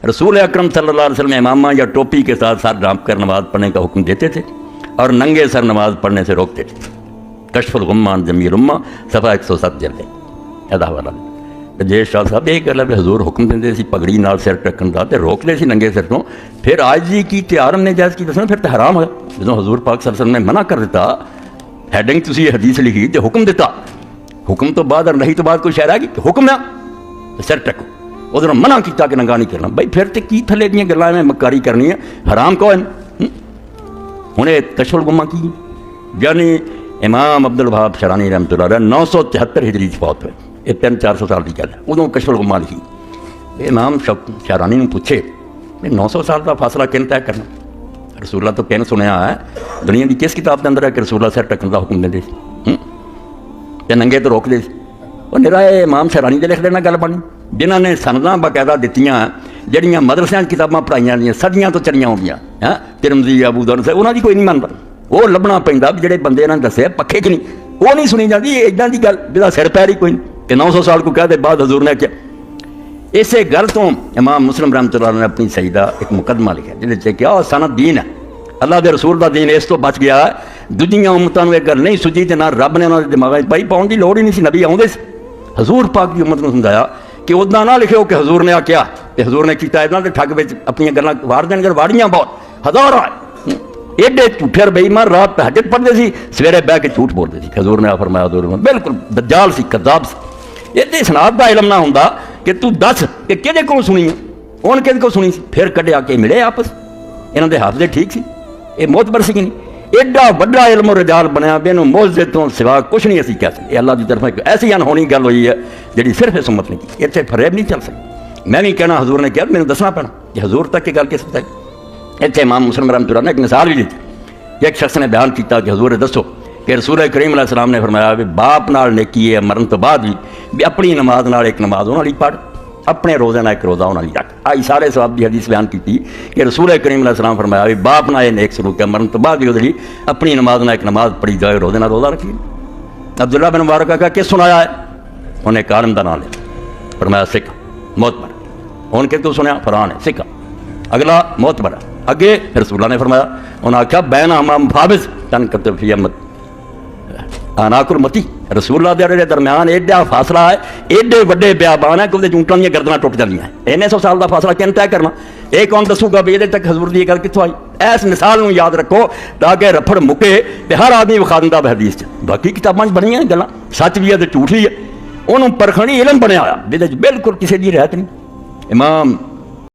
रसूल अकरम सल्लल्लाहु अलैहि वसल्लम इमामा या टोपी के साथ सर ढाँप कर नमाज़ पढ़ने का हुक्म देते थे और नंगे सर नमाज़ पढ़ने से रोकते थे। कशफुल गुम्मान जमील उम्मा सफ़ा 107 जल्दे अदा वाला जे शाह साहब ये गल भी हजूर हुक्म देंगे सी पगड़ी नाल सिर ढकन का, रोकते सी नंगे सिर तो, फिर आज जी की त्यारम ने जायज़ की दसना, फिर तो हराम होया। जो हजूर पाक सल्लल्लाहु अलैहि वसल्लम ने मना कर दिता, हैडिंग तुसी हदीस लिखी तो हुक्म दिता, हुक्म तो बाद और नहीं तो बाद कोई शहर आएगी कि हुक्म ना सिर ढको, उधर मना किया कि नंगा नहीं करना। बई फिर तो की थले दी गल्लां में मक्कारी करनी है, हराम कौन हुण कशफुल गुम्मा की यानी इमाम अब्दुल वहाब शरानी रहमतुल्लाह अलैह 973 हिजरी फौत हुए। ये 300-400 साल की गल है। उदों कशफुल गुम्मा लिखी। इमाम शरानी ने पूछे 900 साल का फासला किन तय करना, रसूला तो किन सुनिया है दुनिया की किस किताब के अंदर है कि रसूला सिर ढकन का हुक्म देंगे तो नंगे तो रोकते और निरा इमाम शरानी दे लिख देना गल बनी, जिन्होंने सनदा बाकायदा दित्तियां जड़ियाँ मदरसियां किताबां पढ़ाइयां दी सदियां तो चलियां आउंदियां हैं, तिरमजी अबू दाऊद से उन्होंने कोई नहीं मानता, वो लभना पैंदा भी जिहड़े बंदे इन्हां ने दस्से पक्के कि नहीं, वो नहीं सुनी जाती इदां दी गल जिहदा सिर पैर ही कोई नहीं कि 900 साल को कहते बाद हजूर ने क्या। इसे गल तो इमाम मुस्लिम रहमतुल्लाह ने अपनी सही दा एक मुकदमा लिखा जिहदे क्या सनद दीन है, अल्लाह के रसूल का दीन इस तो बच गया। दूजियां उम्मतां नूं एक गल नहीं सुझी ते ना रब ने उन्होंने दिमाग पाई पाउण की लोड़ ही नहीं सी, नबी आउंदे सी। हजूर पाक की उम्मत नूं समझाया कि उदा ना लिखियो कि हजूर ने आख्या ते हजूर ने किया, इन्हां दे ठग विच अपनी गल्लां वार देणगे, वाड़ियां बहुत हज़ारां एडे झूठे बेईमान रात तहज्जुद पढ़ते सी, सवेरे बह के झूठ बोलते सी। हजूर ने फरमाया हजूर बिल्कुल दज्जाल सी, कज़ाब सी। ये सनाद का इलम ना हुंदा कि तू दस कि किहदे कोल सुनी है, उन्हें किहदे कोल सुनी सी, फिर कढ़िया के मिले आपस, इन्हां दे हाफजे ठीक सी, ये मोतबर सी कि नहीं। एडा वड्डा इल्म रजाल बनया भी इन्हूं मौजज़े तो सिवा कुछ नहीं असीं कह सकते। अल्लाह की तरफ एक ऐसी अनहोनी गल हुई है जिहड़ी सिर्फ इस उम्मत ने की, इत्थे फरेब नहीं चल सकती। मैं भी कहना हजूर ने कहा मैंने दसना पैना कि हजूर तक की गल किस बताई। इत्थे इमाम मुस्लिम रहमतुल्लाह ने एक मिसाल भी दी, एक शख्स ने बयान किया कि हजूर दसो कि रसूल करीम अलैहि सलाम ने फरमाया भी बाप नाल नेकी है मरन तो बाद भी अपनी नमाज नाल एक नमाज उन्हां लई पढ़, अपने रोज़े नाल एक रोज़ा उन्हां लई रख। आई सारे सवाब की हदीस बयान की कि रसूल करीम अलैहि सलाम फरमाया भी बाप नाल नेक सलूक है मरन तो बाद भी उहदे लई अपनी नमाज नाल एक नमाज पढ़ी जाए, रोज़े नाल रोज़ा रखिए। अब्दुल्ला बिन मुबारक का किस सुनाया है, उन्हें कारम का नाम लिया, फरमाया सिख मोतबर। हुण कि तू सुनिया फरान है सिख, अगला मोतबर अगे रसूला ने फरमाया, उन्हें आख्या बैन हम फाबिज तन कतफी अहमद अनाकुल मती, रसूला के दरम्यान एडा फासला है, एडे वड्डे बयाबान है कि उहदे ऊंटां दीयां गर्दनां टुट जांदियां हैं। इन्ने 100 साल का फासला किन तय करना, ये कौन दसूगा भी ये तक हजूर की गल कित्थों आई। इस मिसाल में याद रखो ताकि रफड़ मुके तो हर आदमी विखा दिंदा हदीस च, बाकी किताबां च बनियां गल्लां सच भी है तो झूठ भी है, उन्होंने परखणी इलम बनया जिहदे च बिल्कुल किसी की रहत नहीं। इमाम